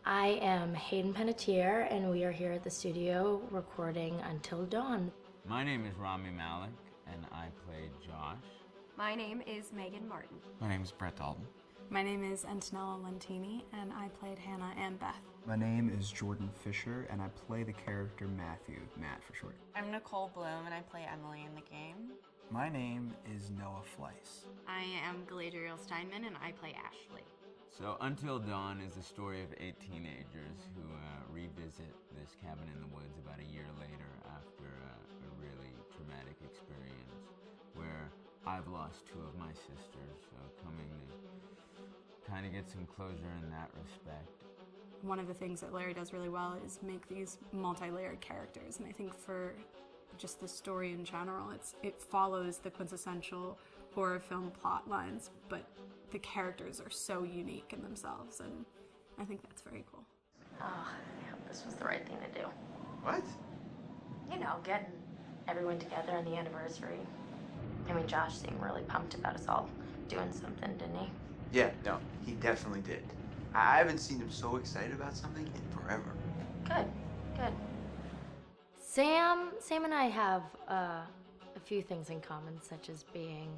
I am Hayden Panettiere, and we are here at the studio recording Until Dawn. My name is Rami Malek, and I played Josh. My name is Megan Martin. My name is Brett Dalton. My name is Antonella Lentini, and I played Hannah and Beth. My name is Jordan Fisher, and I play the character Matthew, Matt for short. I'm Nicole Bloom, and I play Emily in the game. My name is Noah Fleiss. I am Galadriel Steinman, and I play Ashley. So Until Dawn is the story of 8 teenagers who revisit this cabin in the woods about a year later after a really traumatic experience where I've lost 2 of my sisters, so coming to kind of get some closure in that respect. One of the things that Larry does really well is make these multi-layered characters, and I think for just the story in general, it follows the quintessential horror film plot lines, but the characters are so unique in themselves, and I think that's very cool. Oh, I hope this was the right thing to do. What? You know, getting everyone together on the anniversary. I mean, Josh seemed really pumped about us all doing something, didn't he? Yeah, no, he definitely did. I haven't seen him so excited about something in forever. Good, good. Sam and I have a few things in common, such as being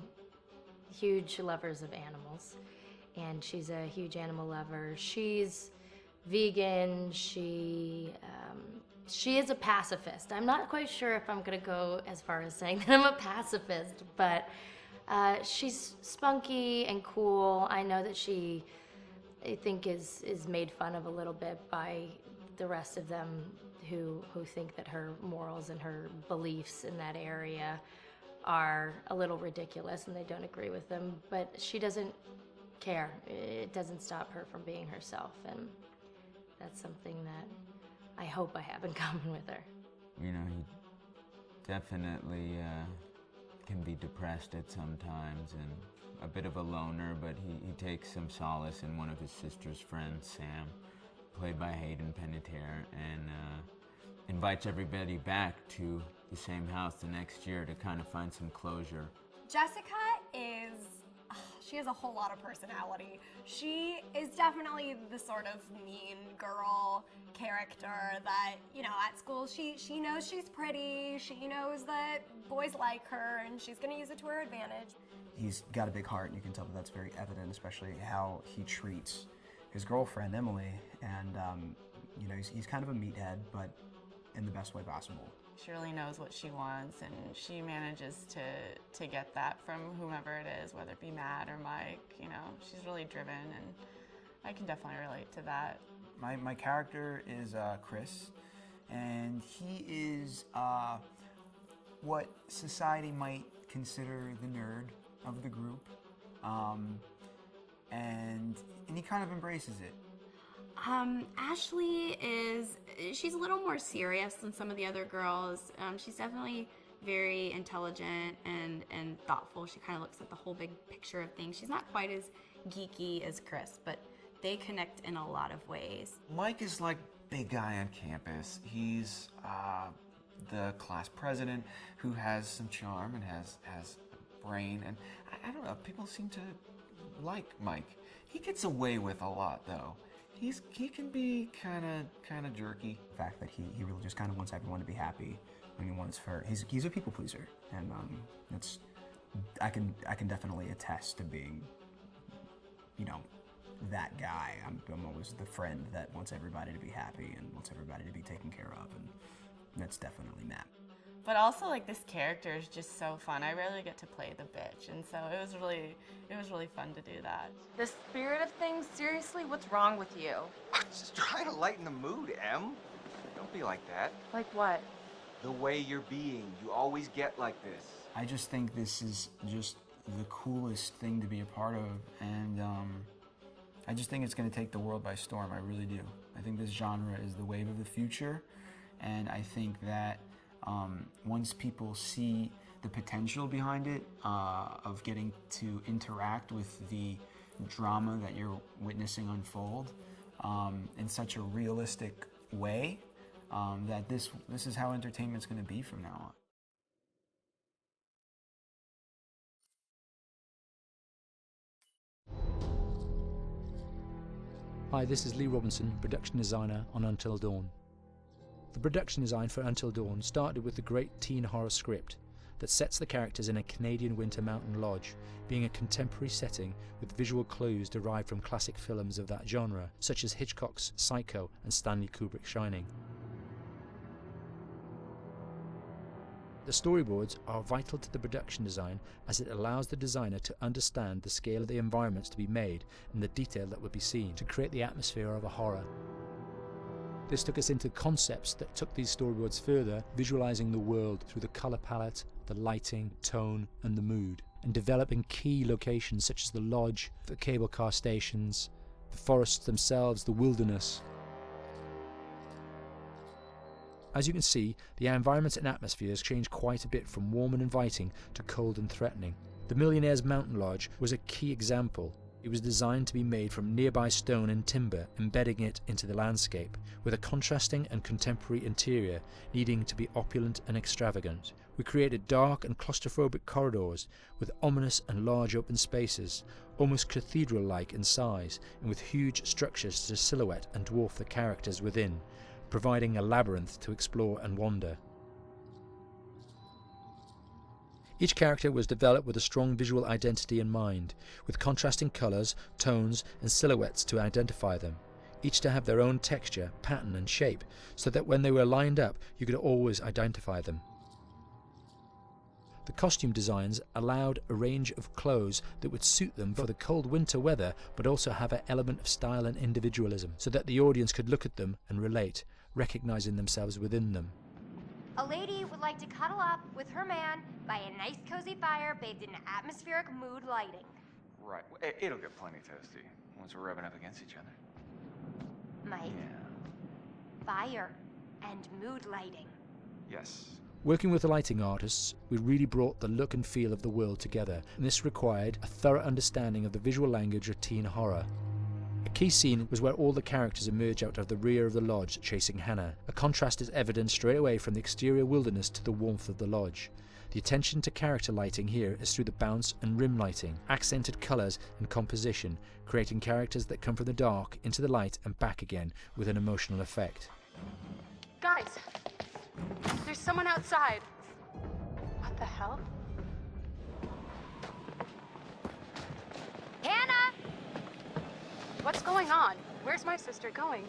huge lovers of animals, and she's a huge animal lover. She's vegan. She is a pacifist. I'm not quite sure if I'm gonna go as far as saying that I'm a pacifist, but she's spunky and cool. I know that she, I think, is made fun of a little bit by the rest of them who think that her morals and her beliefs in that area are a little ridiculous and they don't agree with them, but she doesn't care. It doesn't stop her from being herself, and that's something that I hope I have in common with her. You know, he definitely can be depressed at some times and a bit of a loner, but he takes some solace in one of his sister's friends, Sam, played by Hayden Panettiere, and invites everybody back to the same house the next year to kind of find some closure. Jessica she has a whole lot of personality. She is definitely the sort of mean girl character that, you know, at school she knows she's pretty, she knows that boys like her, and she's gonna use it to her advantage. He's got a big heart, and you can tell that that's very evident, especially how he treats his girlfriend, Emily, and you know, he's kind of a meathead, but in the best way possible. She really knows what she wants, and she manages to get that from whomever it is, whether it be Matt or Mike. You know, she's really driven, and I can definitely relate to that. My character is Chris, and he is what society might consider the nerd of the group, and he kind of embraces it. Ashley she's a little more serious than some of the other girls. She's definitely very intelligent and thoughtful. She kind of looks at the whole big picture of things. She's not quite as geeky as Chris, but they connect in a lot of ways. Mike is like big guy on campus. He's the class president who has some charm and has a brain, and I don't know, people seem to like Mike. He gets away with a lot though. He can be kind of jerky. The fact that he really just kind of wants everyone to be happy, and he's a people pleaser, and that's I can definitely attest to being, you know, that guy. I'm always the friend that wants everybody to be happy and wants everybody to be taken care of, and that's definitely Matt. But also, like, this character is just so fun. I rarely get to play the bitch, and so it was really fun to do that. The spirit of things, seriously, what's wrong with you? Just trying to lighten the mood, Em. Don't be like that. Like what? The way you're being. You always get like this. I just think this is just the coolest thing to be a part of, and I just think it's going to take the world by storm. I really do. I think this genre is the wave of the future, and I think that once people see the potential behind it, of getting to interact with the drama that you're witnessing unfold in such a realistic way, that this is how entertainment's going to be from now on. Hi, this is Lee Robinson, production designer on Until Dawn. The production design for Until Dawn started with the great teen horror script that sets the characters in a Canadian winter mountain lodge, being a contemporary setting with visual clues derived from classic films of that genre, such as Hitchcock's Psycho and Stanley Kubrick's Shining. The storyboards are vital to the production design as it allows the designer to understand the scale of the environments to be made and the detail that would be seen to create the atmosphere of a horror. This took us into concepts that took these storyboards further, visualizing the world through the color palette, the lighting, tone and the mood, and developing key locations such as the lodge, the cable car stations, the forests themselves, the wilderness. As you can see, the environments and atmospheres change quite a bit from warm and inviting to cold and threatening. The Millionaire's Mountain Lodge was a key example. It was designed to be made from nearby stone and timber, embedding it into the landscape, with a contrasting and contemporary interior needing to be opulent and extravagant. We created dark and claustrophobic corridors with ominous and large open spaces, almost cathedral-like in size, and with huge structures to silhouette and dwarf the characters within, providing a labyrinth to explore and wander. Each character was developed with a strong visual identity in mind, with contrasting colours, tones and silhouettes to identify them, each to have their own texture, pattern and shape, so that when they were lined up you could always identify them. The costume designs allowed a range of clothes that would suit them for the cold winter weather, but also have an element of style and individualism, so that the audience could look at them and relate, recognizing themselves within them. A lady would like to cuddle up with her man by a nice cozy fire bathed in atmospheric mood lighting. Right. It'll get plenty toasty once we're rubbing up against each other. Mike, Yeah. fire and mood lighting. Yes. Working with the lighting artists, we really brought the look and feel of the world together, and this required a thorough understanding of the visual language of teen horror. A key scene was where all the characters emerge out of the rear of the lodge chasing Hannah. A contrast is evident straight away from the exterior wilderness to the warmth of the lodge. The attention to character lighting here is through the bounce and rim lighting, accented colours and composition, creating characters that come from the dark into the light and back again with an emotional effect. Guys, there's someone outside. What the hell? Hannah! What's going on? Where's my sister going?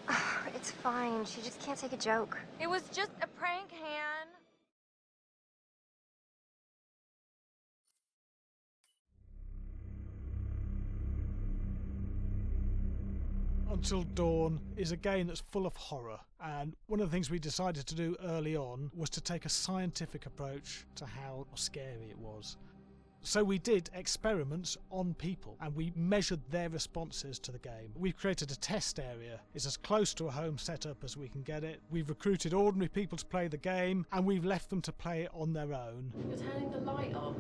It's fine. She just can't take a joke. It was just a prank, Han. Until Dawn is a game that's full of horror, and one of the things we decided to do early on was to take a scientific approach to how scary it was. So we did experiments on people and we measured their responses to the game. We've created a test area. It's as close to a home setup as we can get it. We've recruited ordinary people to play the game and we've left them to play it on their own. You're turning the light off.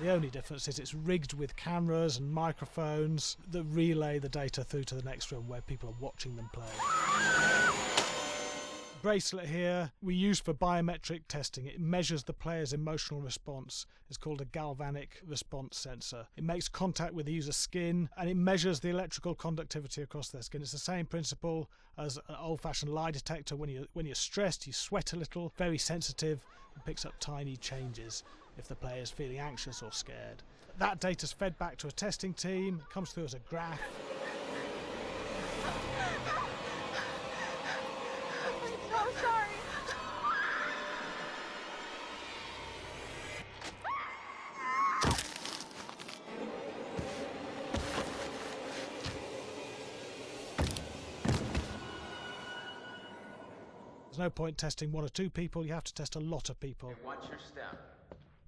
The only difference is it's rigged with cameras and microphones that relay the data through to the next room where people are watching them play. Bracelet here we use for biometric testing. It measures the player's emotional response. It's called a galvanic response sensor. It makes contact with the user's skin and it measures the electrical conductivity across their skin. It's the same principle as an old-fashioned lie detector. When you're stressed, you sweat a little, very sensitive, and picks up tiny changes if the player is feeling anxious or scared. That data's fed back to a testing team, it comes through as a graph. I'm so sorry. There's no point testing one or two people, you have to test a lot of people. Okay, what's your step?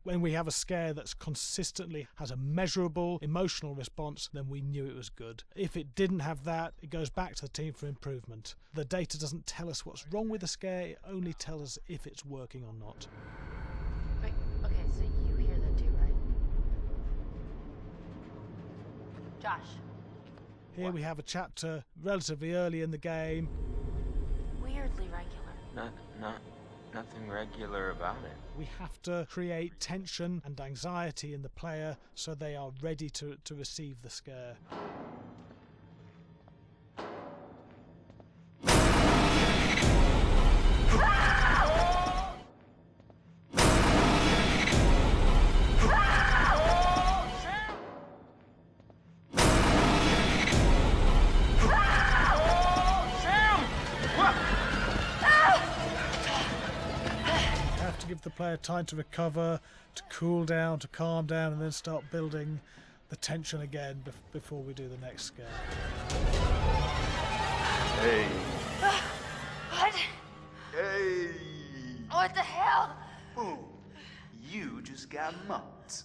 When we have a scare that's consistently has a measurable emotional response, then we knew it was good. If it didn't have that, it goes back to the team for improvement. The data doesn't tell us what's wrong with the scare, it only tells us if it's working or not. Wait, okay, so you hear that too, right? Josh. Here we have a chapter relatively early in the game. Weirdly regular. nothing regular about it. We have to create tension and anxiety in the player so they are ready to receive the scare. Give the player time to recover, to cool down, to calm down, and then start building the tension again before we do the next scare. Hey. What? Hey. What the hell? Boom. You just got mugged.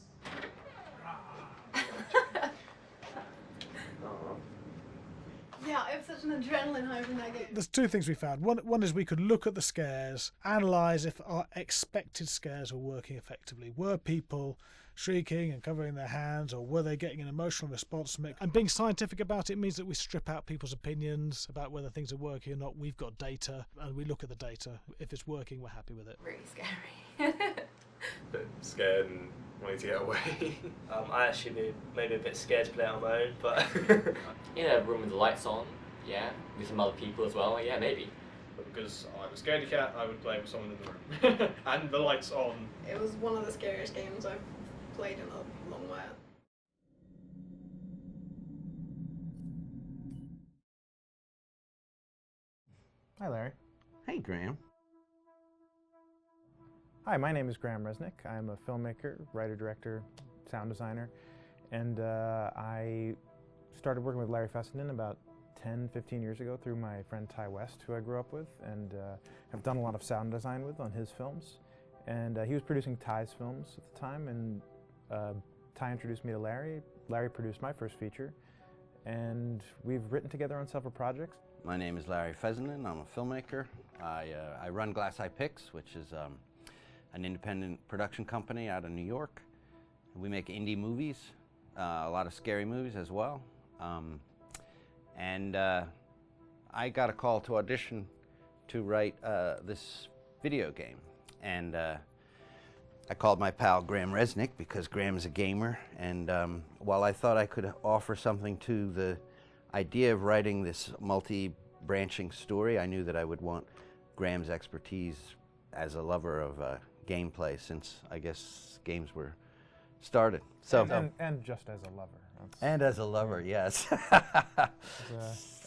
Yeah, I have such an adrenaline high from that game. There's two things we found. One is we could look at the scares, analyse if our expected scares were working effectively. Were people shrieking and covering their hands, or were they getting an emotional response from it? And being scientific about it means that we strip out people's opinions about whether things are working or not. We've got data, and we look at the data. If it's working, we're happy with it. Really scary. Bit scared and wanting to get away. I actually be maybe a bit scared to play on my own, but in a room with the lights on, yeah, with some other people as well, yeah, maybe. But because I'm a scaredy cat, I would play with someone in the room. And the lights on. It was one of the scariest games I've played in a long while. Hi, Larry. Hey, Graham. Hi, my name is Graham Resnick. I'm a filmmaker, writer, director, sound designer, and I started working with Larry Fessenden about 10, 15 years ago through my friend Ty West, who I grew up with, and have done a lot of sound design with on his films. And he was producing Ty's films at the time, and Ty introduced me to Larry. Larry produced my first feature, and we've written together on several projects. My name is Larry Fessenden. I'm a filmmaker. I run Glass Eye Pix, which is an independent production company out of New York. We make indie movies, a lot of scary movies as well. And I got a call to audition to write this video game. And I called my pal Graham Resnick because Graham is a gamer. And while I thought I could offer something to the idea of writing this multi-branching story, I knew that I would want Graham's expertise as a lover of gameplay, since I guess games were started. So and just as a lover. And as a lover, yes.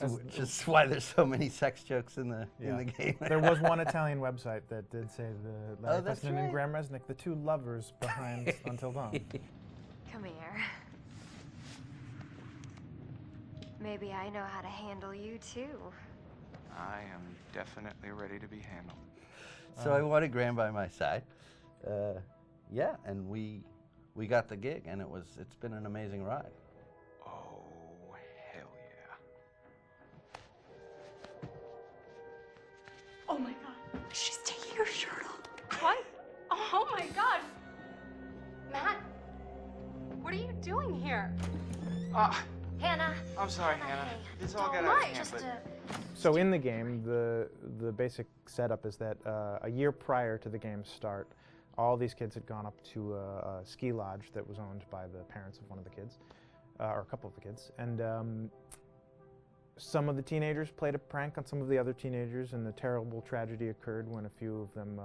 Which is why there's so many sex jokes in the game. There was one Italian website that did say the Larry that's Fessenden right. and Graham Resnick, the two lovers behind Until Dawn. Come here. Maybe I know how to handle you too. I am definitely ready to be handled. So I wanted Graham by my side. Yeah, and we got the gig, and it's been an amazing ride. Oh, hell yeah. Oh my god. She's taking her shirt off. What? Oh my god. Matt, what are you doing here? Hannah. I'm sorry, Hannah. This all got Don't out of mind, hand, just but... So in the game, the basic setup is that a year prior to the game's start, all these kids had gone up to a ski lodge that was owned by the parents of one of the kids, or a couple of the kids, and some of the teenagers played a prank on some of the other teenagers, and the terrible tragedy occurred when a few of them,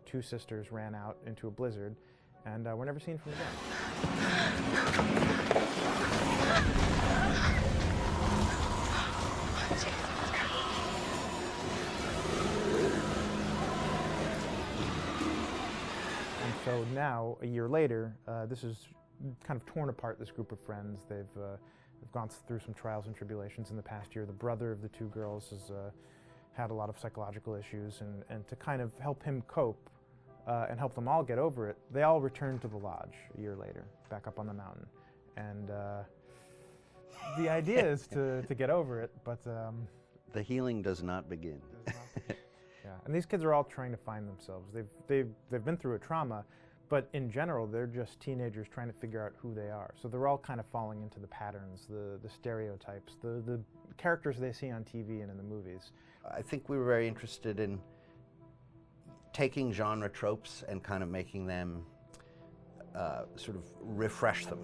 two sisters, ran out into a blizzard, and were never seen from again. So now, a year later, this is kind of torn apart, this group of friends. They've gone through some trials and tribulations in the past year. The brother of the two girls has had a lot of psychological issues, and to kind of help him cope and help them all get over it, they all returned to the lodge a year later, back up on the mountain. And the idea is to get over it, but... the healing does not begin. Yeah, and these kids are all trying to find themselves. They've been through a trauma, but in general, they're just teenagers trying to figure out who they are. So they're all kind of falling into the patterns, the stereotypes, the characters they see on TV and in the movies. I think we were very interested in taking genre tropes and kind of making them sort of refresh them.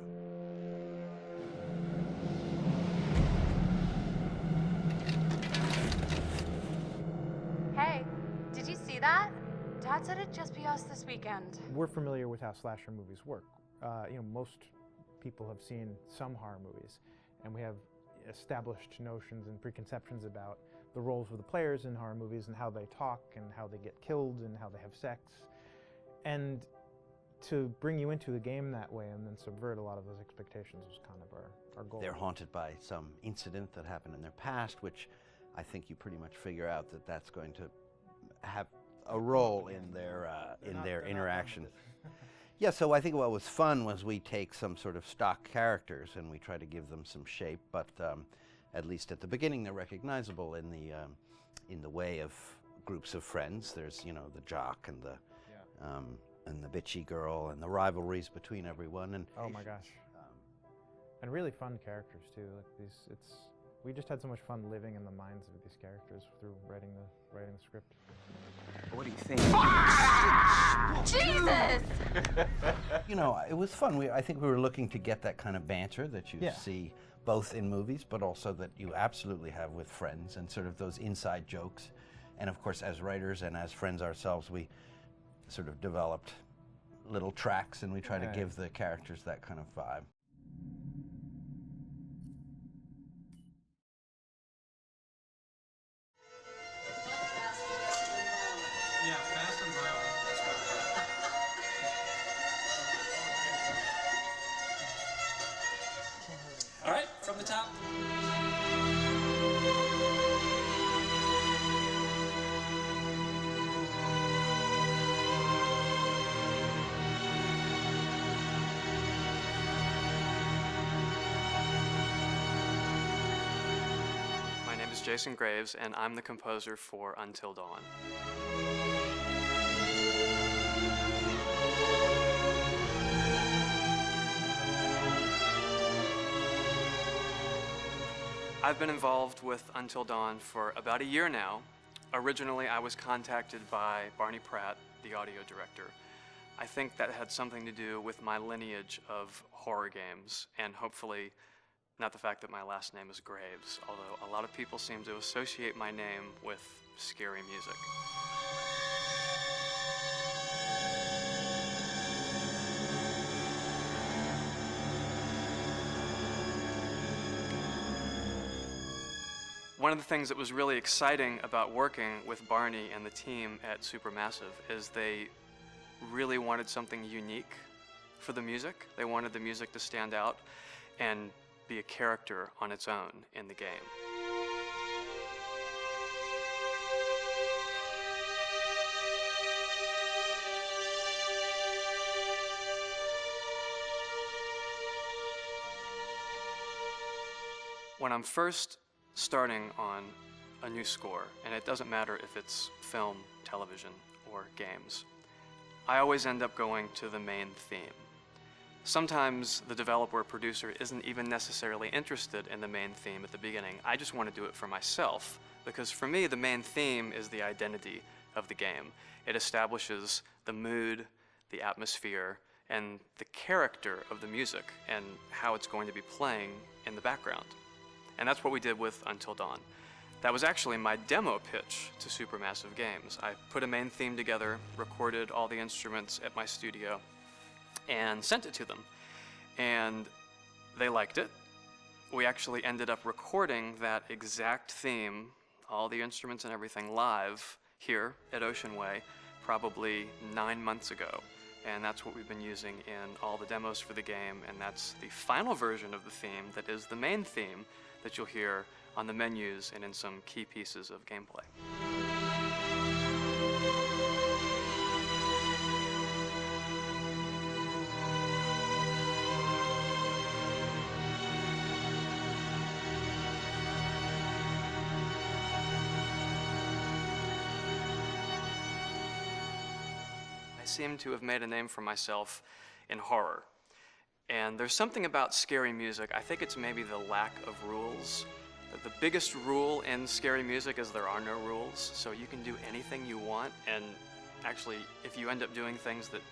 Hey, did you see that? Dad said it'd just be us this weekend. We're familiar with how slasher movies work. You know, most people have seen some horror movies, and we have established notions and preconceptions about the roles of the players in horror movies and how they talk and how they get killed and how they have sex. And to bring you into the game that way and then subvert a lot of those expectations was kind of our goal. They're haunted by some incident that happened in their past, which I think you pretty much figure out that that's going to have a role in their interaction. Yeah, so I think what was fun was we take some sort of stock characters and we try to give them some shape, but at least at the beginning they're recognizable in the way of groups of friends. There's, you know, the jock and the bitchy girl and the rivalries between everyone. And oh my gosh, and really fun characters too. Like we just had so much fun living in the minds of these characters through writing the script. What do you think? Jesus! You know, it was fun. I think we were looking to get that kind of banter that you see both in movies, but also that you absolutely have with friends, and sort of those inside jokes. And of course, as writers and as friends ourselves, we sort of developed little tracks, and we try to give the characters that kind of vibe. Yeah, fast and violent. All right, from the top. My name is Jason Graves, and I'm the composer for Until Dawn. I've been involved with Until Dawn for about a year now. Originally, I was contacted by Barney Pratt, the audio director. I think that had something to do with my lineage of horror games, and hopefully not the fact that my last name is Graves, although a lot of people seem to associate my name with scary music. One of the things that was really exciting about working with Barney and the team at Supermassive is they really wanted something unique for the music. They wanted the music to stand out and be a character on its own in the game. When I'm first starting on a new score, and it doesn't matter if it's film, television, or games, I always end up going to the main theme. Sometimes the developer or producer isn't even necessarily interested in the main theme at the beginning. I just want to do it for myself, because for me, the main theme is the identity of the game. It establishes the mood, the atmosphere, and the character of the music, and how it's going to be playing in the background. And that's what we did with Until Dawn. That was actually my demo pitch to Supermassive Games. I put a main theme together, recorded all the instruments at my studio, and sent it to them. And they liked it. We actually ended up recording that exact theme, all the instruments and everything, live here at Ocean Way probably 9 months ago. And that's what we've been using in all the demos for the game, and that's the final version of the theme that is the main theme that you'll hear on the menus and in some key pieces of gameplay. I seem to have made a name for myself in horror. And there's something about scary music, I think it's maybe the lack of rules. The biggest rule in scary music is there are no rules, so you can do anything you want, and actually, if you end up doing things that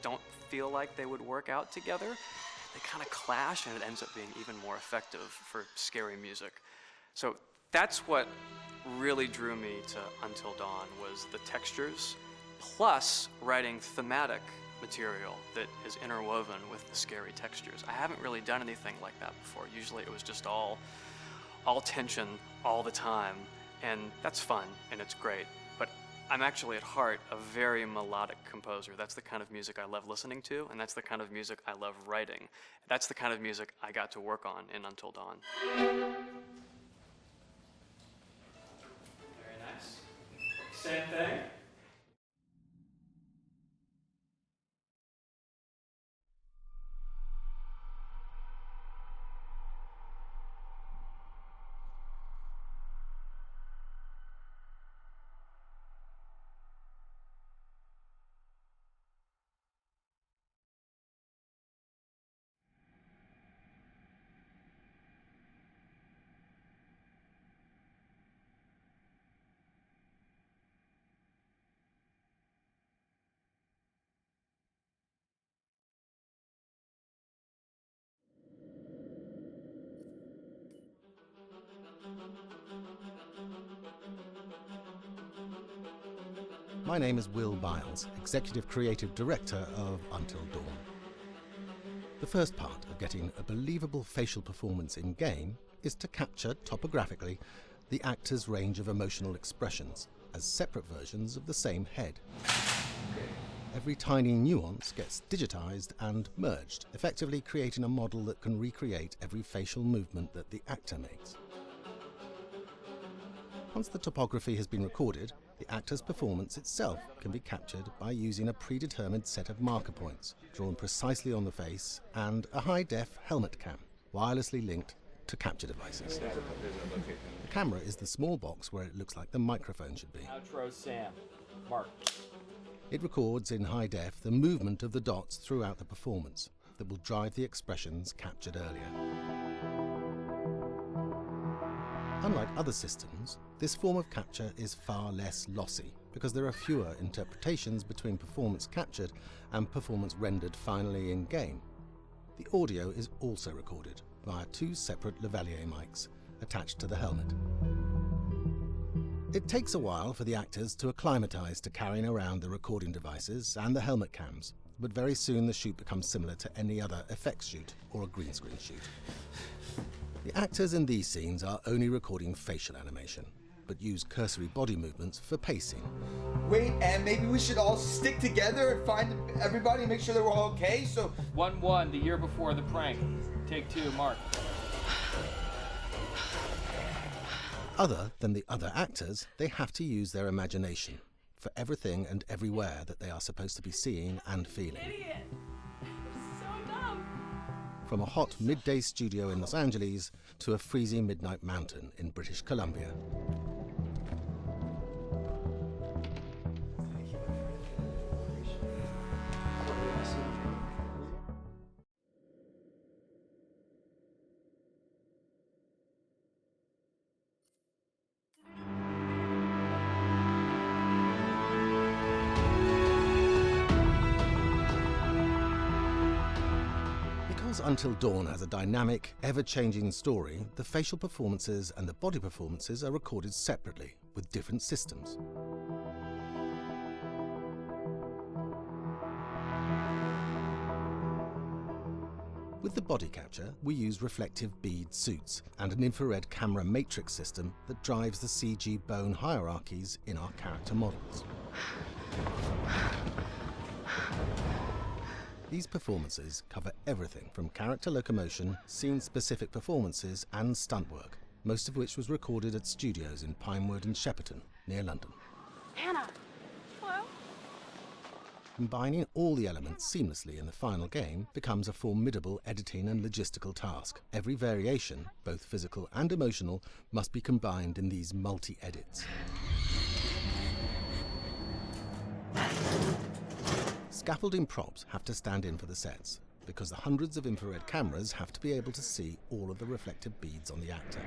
don't feel like they would work out together, they kind of clash and it ends up being even more effective for scary music. So that's what really drew me to Until Dawn, was the textures, plus writing thematic material that is interwoven with the scary textures. I haven't really done anything like that before. Usually it was just all tension all the time, and that's fun and it's great. But I'm actually at heart a very melodic composer. That's the kind of music I love listening to, and that's the kind of music I love writing. That's the kind of music I got to work on in Until Dawn. Very nice. Same thing. My name is Will Biles, Executive Creative Director of Until Dawn. The first part of getting a believable facial performance in-game is to capture, topographically, the actor's range of emotional expressions as separate versions of the same head. Every tiny nuance gets digitized and merged, effectively creating a model that can recreate every facial movement that the actor makes. Once the topography has been recorded, the actor's performance itself can be captured by using a predetermined set of marker points drawn precisely on the face and a high-def helmet cam, wirelessly linked to capture devices. The camera is the small box where it looks like the microphone should be. Outro Sam. Mark. It records in high def the movement of the dots throughout the performance that will drive the expressions captured earlier. Unlike other systems, this form of capture is far less lossy because there are fewer interpretations between performance captured and performance rendered finally in-game. The audio is also recorded via two separate lavalier mics attached to the helmet. It takes a while for the actors to acclimatise to carrying around the recording devices and the helmet cams, but very soon the shoot becomes similar to any other effects shoot or a green screen shoot. The actors in these scenes are only recording facial animation, but use cursory body movements for pacing. Wait, and maybe we should all stick together and find everybody and make sure that we're all okay, so... 1-1, the year before the prank. Take 2, Mark. Other than the other actors, they have to use their imagination for everything and everywhere that they are supposed to be seeing and feeling. Idiot! So dumb! From a hot midday studio in Los Angeles to a freezing midnight mountain in British Columbia. Until Dawn has a dynamic, ever-changing story, the facial performances and the body performances are recorded separately with different systems. With the body capture, we use reflective bead suits and an infrared camera matrix system that drives the CG bone hierarchies in our character models. These performances cover everything from character locomotion, scene-specific performances and stunt work, most of which was recorded at studios in Pinewood and Shepperton, near London. Hannah! Hello? Combining all the elements seamlessly in the final game becomes a formidable editing and logistical task. Every variation, both physical and emotional, must be combined in these multi-edits. Scaffolding props have to stand in for the sets, because the hundreds of infrared cameras have to be able to see all of the reflective beads on the actor.